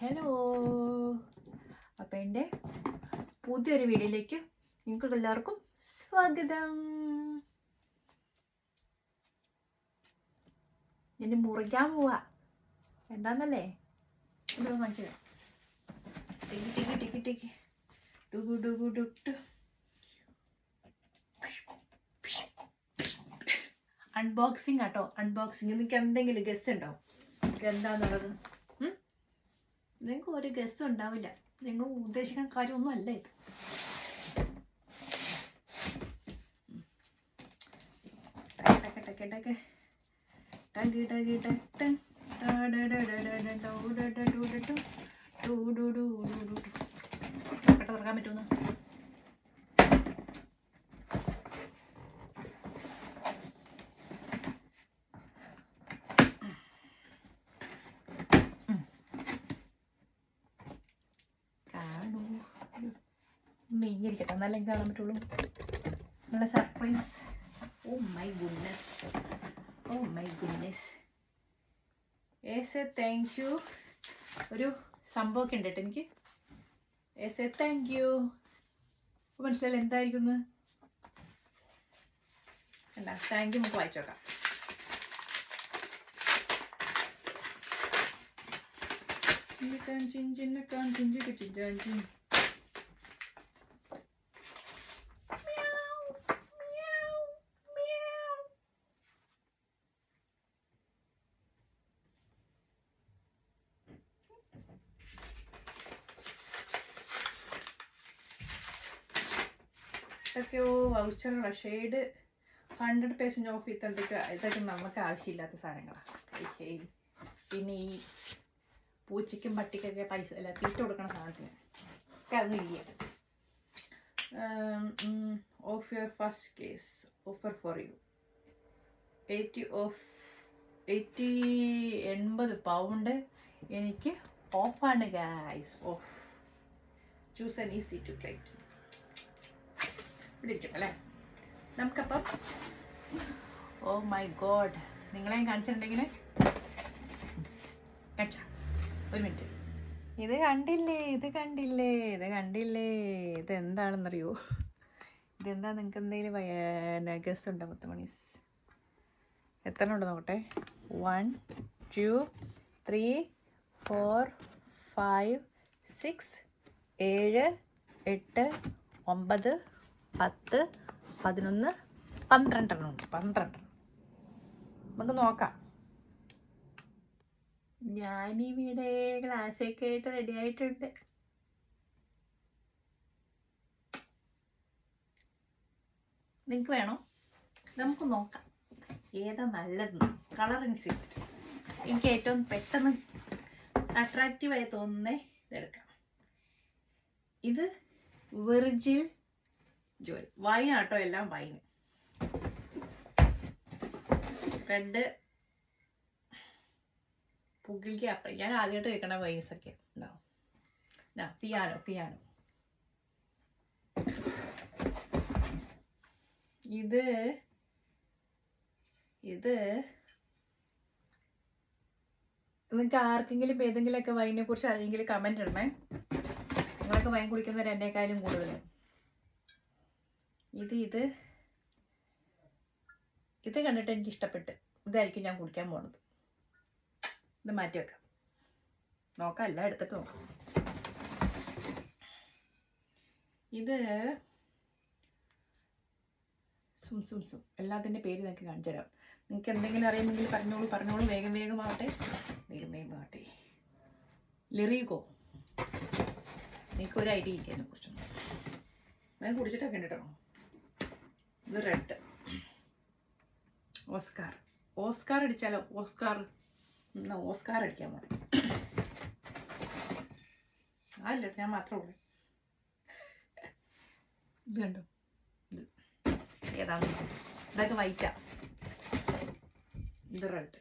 Hello. അപ്പം എൻ്റെ പുതിയൊരു വീഡിയോയിലേക്ക് നിങ്ങൾക്ക് എല്ലാവർക്കും സ്വാഗതം. എന്നെ മുറിക്കാൻ പോവാ എന്താന്നല്ലേ കാണിച്ചത്. അൺബോക്സിങ് ആട്ടോ, അൺബോക്സിങ്. നിങ്ങൾക്ക് എന്തെങ്കിലും ഗസ്റ്റ് ഉണ്ടോ എന്താന്നുള്ളത്? നിങ്ങൾക്ക് ഒരു ഗസ്റ്റ് ഉണ്ടാവില്ല. നിങ്ങൾ ഉദ്ദേശിക്കുന്ന കാര്യമൊന്നും അല്ല ഇത്. തുറക്കാൻ പറ്റുമെന്ന് മെയ്യിരിക്കട്ടെ, എന്നാലും കാണാൻ പറ്റുള്ളൂ. നല്ല surprise. Oh my goodness, oh my goodness. Thank you. ഒരു സംഭവമൊക്കെ ഉണ്ട് കേട്ടോ എനിക്ക്. Thank you. മനസ്സിലായില്ല എന്തായിരിക്കും എന്ന്. എന്താ താങ്ക് യു നമുക്ക് വായിച്ചു നോക്കാം. ഇതൊക്കെയോ വൗച്ചറുകളാണ്. ഷെയ്ഡ് 100% ഓഫ്. ഇതൊക്കെ നമുക്ക് ആവശ്യമില്ലാത്ത സാധനങ്ങളാണ്. പിന്നെ ഈ പൂച്ചയ്ക്കും പട്ടിക്കൊക്കെ പൈസ അല്ല തീറ്റ കൊടുക്കുന്ന സാധനത്തിന് ഒക്കെ അതൊന്നും ഇല്ല. Off your first case offer for you 80 pound എനിക്ക് ഓഫാണ് guys. Off. Choose an easy to claim. ഇവിടെ ഇരിക്കട്ടെ അല്ലേ. നമുക്കപ്പം ഓ മൈ ഗോഡ് നിങ്ങളെയും കാണിച്ചിട്ടുണ്ടെങ്കിൽ ഒരു മിനിറ്റ്. ഇത് കണ്ടില്ലേ? ഇതെന്താണെന്നറിയോ? ഇതെന്താ? നിങ്ങൾക്ക് എന്തെങ്കിലും ഗസ് ഉണ്ടോ? 10 മണി എത്ര ഉണ്ട് നോക്കട്ടെ. 1 2 3 4 5 6 7 8 9 10 11 12 എണ്ണം ഉണ്ട്. 12. നമുക്ക് നോക്കാം. ഞാനിവിടെ ക്ലാസ്സൊക്കെ ആയിട്ട് റെഡി ആയിട്ടുണ്ട്. നിങ്ങൾക്ക് വേണോ? നമുക്ക് നോക്കാം ഏതാ നല്ലതെന്ന്. കളറനുസരിച്ചിട്ട് എനിക്ക് ഏറ്റവും പെട്ടെന്ന് അട്രാക്റ്റീവായി തോന്നുന്നേ ഇതെടുക്കാം. ഇത് വെർജിൽ ജോൽ വൈനാട്ടോ, എല്ലാം വൈന്. റെഡ് പുകിൽക്ക് അപ്പം ഞാൻ ആദ്യമായിട്ട് കേൾക്കണ വൈൻസൊക്കെ ഉണ്ടാവും. പിയാനോ. ഇത് നിങ്ങൾക്ക് ആർക്കെങ്കിലും ഏതെങ്കിലുമൊക്കെ വൈനെ കുറിച്ച് അറിയെങ്കിൽ കമന്റ് ഇടണേ. നിങ്ങളൊക്കെ വൈൻ കുടിക്കുന്നവർ എന്നെക്കാളും കൂടുതൽ. ഇത് കണ്ടിട്ട് എനിക്ക് ഇഷ്ടപ്പെട്ട്. ഇതായിരിക്കും ഞാൻ കുടിക്കാൻ പോണത്. ഇത് മാറ്റി വെക്കാം. നോക്കാം, എല്ലാം എടുത്തിട്ട് നോക്കാം. ഇത് സും എല്ലാത്തിൻ്റെ പേര് നിങ്ങൾക്ക് കാണിച്ചു തരാം. നിങ്ങൾക്ക് എന്തെങ്കിലും അറിയുമെങ്കിൽ പറഞ്ഞോളൂ. വേഗമാവട്ടെ. ലിറിഗോ. എനിക്കൊരു ഐഡിയ ഇല്ല അതിനെക്കുറിച്ചൊന്നും. ഞാൻ കുടിച്ചിട്ടൊക്കെ ഉണ്ട് കേട്ടോ. ഇത് റെഡ്. ഓസ്കാർ അടിച്ചാലോ? ഓസ്കാർ അടിക്കാൻ പോണം. അല്ല ഞാൻ മാത്രമേ ഉള്ളൂ. ഇത് കണ്ടോ? ഇത് ഏതാന്ന്? ഇതൊക്കെ വൈറ്റാ. ഇത് റെഡ്.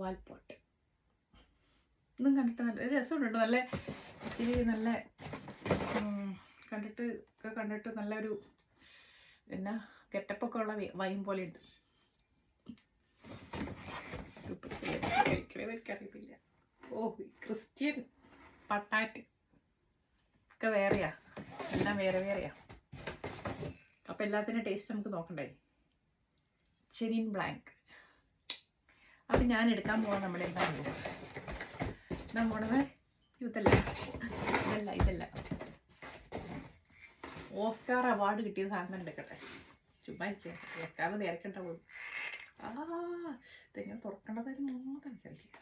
വാൽപോട്ട്. ഇതും കണ്ടിട്ട് നല്ല രസമുണ്ട്. നല്ല ഇച്ചിരി നല്ല കണ്ടിട്ട് നല്ലൊരു എന്നാ കെട്ടപ്പൊക്കെ ഉള്ള വൈൻ പോലെ ഉണ്ട്. എനിക്കറിയത്തില്ല. ഓ ക്രിസ്ത്യൻ പട്ടാറ്റ് ഒക്കെ വേറെയാ, എല്ലാം വേറെ വേറെയാ. അപ്പം എല്ലാത്തിൻ്റെ ടേസ്റ്റ് നമുക്ക് നോക്കണ്ടേ. ചെറിൻ ബ്ലാങ്ക്. അപ്പം ഞാൻ എടുക്കാൻ പോകാൻ നമ്മുടെ എന്താ പോണത് ഇതല്ല ഓസ്കാർ അവാർഡ് കിട്ടിയ സാധനം എടുക്കട്ടെ. ചുമ്മാ ഇരിക്കുക, ഓസ്കാർ നേരക്കണ്ടാവും. ഇതെങ്ങനെ തുറക്കേണ്ടതായിരുന്നു മാത്രം എനിക്കറിയില്ല.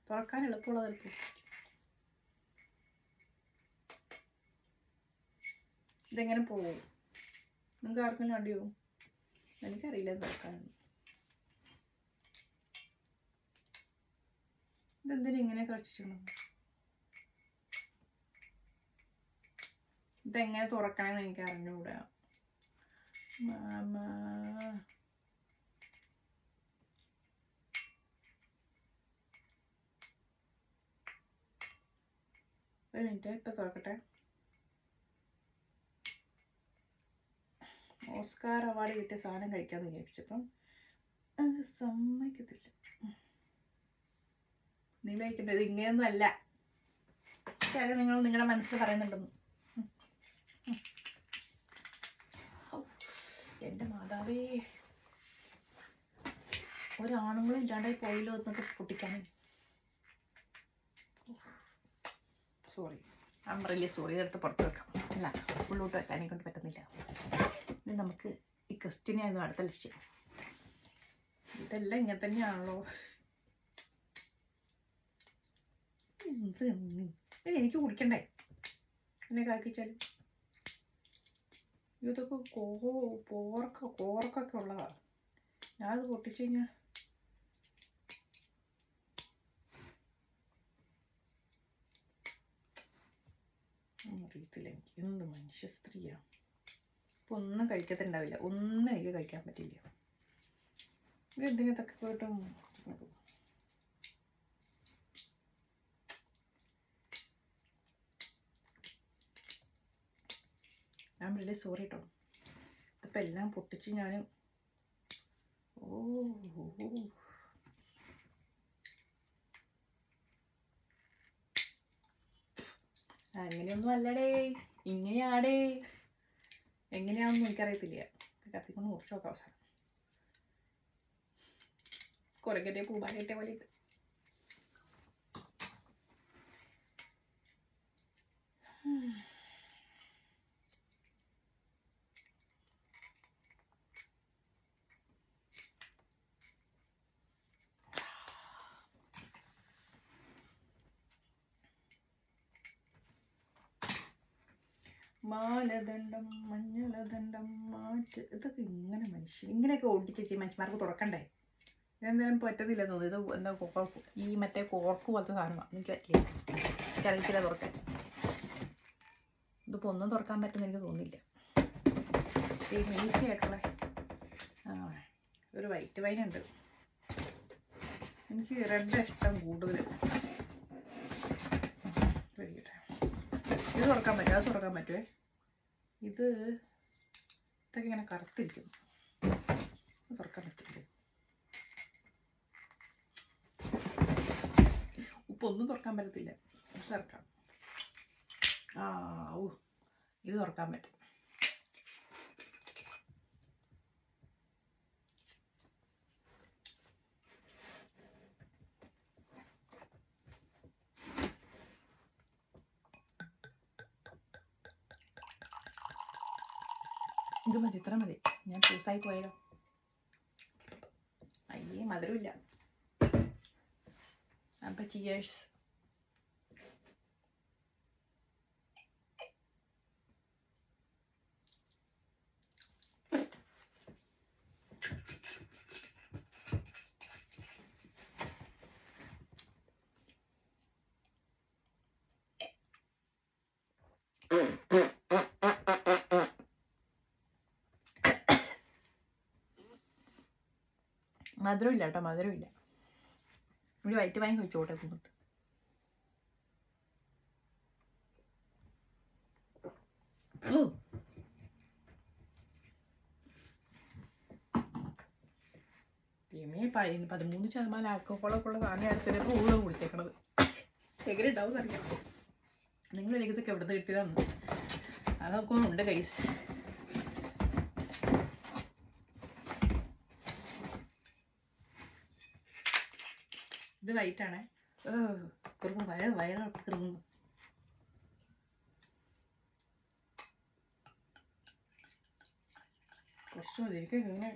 തുറക്കാൻ എളുപ്പമുള്ളത് എളുപ്പം. ഇതെങ്ങനെ പോവും? നിങ്ങൾക്ക് ആർക്കെങ്കിലും അടിയോ? എനിക്കറിയില്ല തുറക്കാനൊന്നും. ഇതെന്തിനും ഇങ്ങനെ കളിച്ചിട്ടുണ്ടോ? ഇതെങ്ങനെ തുറക്കണമെന്ന് എനിക്ക് അറിഞ്ഞൂടാ. ഒരു മിനിറ്റ്, ഇപ്പം തുറക്കട്ടെ. ഓസ്കാർ അവാർഡ് കിട്ടിയ സാധനം കഴിക്കാമെന്ന് വിചാരിച്ചപ്പം അത് സമ്മതിക്കത്തില്ല. നിങ്ങൾ കഴിക്കേണ്ടത് ഇങ്ങനെയൊന്നും അല്ല. നിങ്ങൾ നിങ്ങളുടെ മനസ്സിൽ പറയുന്നുണ്ടെന്ന്. എൻ്റെ മാതാവേ, ഒരാണുങ്ങളും ഇല്ലാണ്ടായി പോയില്ലോ എന്നൊക്കെ പൊട്ടിക്കാനും. Sorry, I am really sorry. ഇതെടുത്ത് പുറത്ത് വെക്കാം. അല്ല, ഉള്ളോട്ട് വെക്കാനെ കൊണ്ട് പറ്റുന്നില്ല. ഇനി നമുക്ക് ഈ ക്രിസ്ത്യനായിരുന്നു അടുത്ത ലക്ഷ്യം. ഇതെല്ലാം ഇങ്ങനെ തന്നെയാണല്ലോ. എനിക്ക് കുടിക്കണ്ടേ എന്നെ കാക്കിച്ചാലും? ഇതൊക്കെ കോർക്കൊക്കെ ഉള്ളതാ. ഞാനത് പൊട്ടിച്ചു കഴിഞ്ഞാൽ അറിയത്തില്ല എനിക്ക്. എന്ത് മനുഷ്യ സ്ത്രീയാണ്. ഇപ്പം ഒന്നും കഴിക്കത്തുണ്ടാവില്ല, ഒന്നും എനിക്ക് കഴിക്കാൻ പറ്റില്ല. ഇതെന്തിനൊക്കെ പോയിട്ടും ഞാൻ റിയലി സോറി കേട്ടോ. ഇതിപ്പോൾ എല്ലാം പൊട്ടിച്ച് ഞാൻ അങ്ങനെയൊന്നും അല്ലടേ, ഇങ്ങനെയാടേ. എങ്ങനെയാണെന്ന് എനിക്കറിയത്തില്ല. കത്തിക്കൊണ്ട് മുറിച്ച് നോക്കാം അവസാനം. കുറയ്ക്കട്ടെ പൂമാലയിട്ട പോലെ ഇട്ട്. മാലദണ്ഡം മഞ്ഞളദണ്ഡം മാറ്റ്. ഇതൊക്കെ ഇങ്ങനെ മനുഷ്യൻ ഇങ്ങനെയൊക്കെ ഓടിച്ചേച്ചി മനുഷ്യന്മാർക്ക് തുറക്കണ്ടേ? ഇതെന്തായാലും പറ്റത്തില്ല തോന്നുന്നു. ഇത് എന്താ ഈ മറ്റേ കോർക്ക് പോലത്തെ സാധനമാണ്. എനിക്ക് പറ്റില്ല, എനിക്കറിയത്തില്ല തുറക്കാൻ. ഇതിപ്പോൾ ഒന്നും തുറക്കാൻ പറ്റുമെന്ന് എനിക്ക് തോന്നുന്നില്ല. ഈസി ആയിട്ടുള്ള ഒരു വൈറ്റ് വൈൻ ഉണ്ട്. എനിക്ക് റെഡ് ഇഷ്ടം കൂടുതൽ. ഇത് തുറക്കാൻ പറ്റും, അത് തുറക്കാൻ പറ്റുമേ. ഇതൊക്കെ ഇങ്ങനെ കറുത്തിരിക്കുന്നു, തുറക്കാൻ പറ്റില്ല. ഒന്നും തുറക്കാൻ പറ്റത്തില്ല, തുറക്കാം. ഇത് തുറക്കാൻ പറ്റും. ഇത് മതി, ഇത്ര മതി. ഞാൻ പൂസായി പോയാലോ? അയ്യേ, മധുരമില്ല. അപ്പം ചിയേഴ്സ്. മധുരമില്ല കേട്ടോ, മധുരമില്ല. ഒരു വൈറ്റ് വൈൻ കഴിച്ചോട്ടെ തിന്നിട്ട്. പിന്നെ 13% ആൽക്കഹോളൊക്കെ ഉള്ള സാധനം അടുത്തിട്ട് കൂടുതൽ കുടിച്ചേക്കണത്. എങ്ങനെ ഉണ്ടാവും അറിയാം. നിങ്ങൾ എനിക്ക് ഇതൊക്കെ എവിടെ നിന്ന് കിട്ടിയതാണ്. അതൊക്കെ ഉണ്ട് കൈസ്. ഇത് വൈറ്റാണേ. കുറുങ്ങും വയറ് കുറുങ്ങും. കുറച്ച് മതി എനിക്ക് ഇങ്ങനെ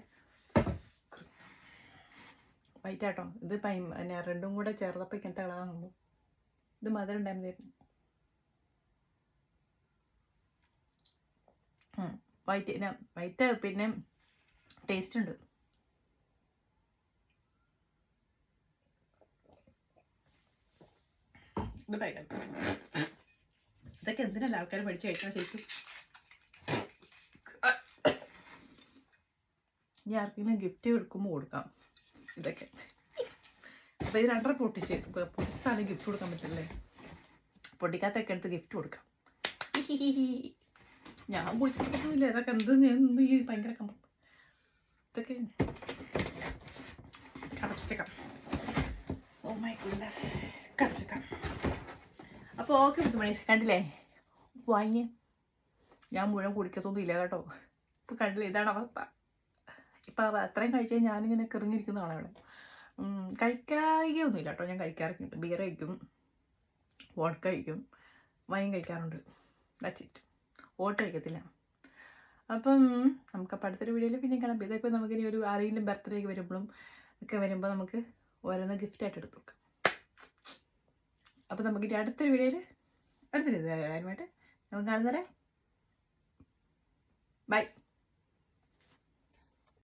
വൈറ്റ് ആട്ടോ. ഇത് പിന്നെ റെഡും കൂടെ ചേർത്തപ്പോൾ ഇങ്ങനത്തെ കളറാണ്. ഇത് മധുരം ഉണ്ടായിരുന്നു. വൈറ്റ് പിന്നെ ടേസ്റ്റ് ഉണ്ട്. ഇത് ഭയങ്കര ഇതൊക്കെ എന്തിനല്ല ആൾക്കാർ പഠിച്ചു കഴിക്കണം ശരിക്കും. ഇനി ആർക്കെങ്കിലും ഗിഫ്റ്റ് കൊടുക്കുമ്പോൾ കൊടുക്കാം ഇതൊക്കെ. അപ്പോൾ ഇത് രണ്ടര പൊട്ടിച്ചാണ് ഗിഫ്റ്റ് കൊടുക്കാൻ പറ്റില്ലേ. പൊട്ടിക്കാത്തൊക്കെ എടുത്ത് ഗിഫ്റ്റ് കൊടുക്കാം. ഞാൻ പൊടിച്ചിട്ട് പറ്റുന്നില്ല. ഇതൊക്കെ എന്ത് ഈ ഭയങ്കര ഇതൊക്കെ കടച്ചേക്കാം. ഓ മൈ ഗുഡ്നസ്, കടച്ചേക്കാം. അപ്പോൾ ഓക്കെ മണി കണ്ടില്ലേ വാങ്ങി. ഞാൻ മുഴുവൻ കുടിക്കത്തൊന്നും ഇല്ല കേട്ടോ. ഇപ്പോൾ കണ്ടില്ലേ, ഇതാണ് അവസ്ഥ. ഇപ്പം അത്രയും കഴിച്ചാൽ ഞാനിങ്ങനെ കിറങ്ങിയിരിക്കുന്നതാണ് അവിടെ. കഴിക്കാതൊന്നുമില്ല കേട്ടോ. ഞാൻ കഴിക്കാറൊക്കെ ഉണ്ട്. ബിയർ കഴിക്കും, വോഡ്ക കഴിക്കും, വൈൻ കഴിക്കാറുണ്ട്. That's it. വോട്ട് കഴിക്കത്തില്ല. അപ്പം നമുക്കപ്പോൾ അടുത്തൊരു വീഡിയോയിൽ പിന്നെ കാണാം. ഇതൊക്കെ നമുക്കിനി ഒരു ആരെങ്കിലും ബർത്ത്ഡേക്ക് വരുമ്പോഴും ഒക്കെ വരുമ്പോൾ നമുക്ക് ഓരോന്ന് ഗിഫ്റ്റായിട്ട് എടുത്ത് വെക്കാം. അപ്പോൾ നമുക്കിനി അടുത്തൊരു വീഡിയോയിൽ അടുത്തൊരു കാര്യമായിട്ട് നമുക്ക് കാണുന്നവരെ ബൈ.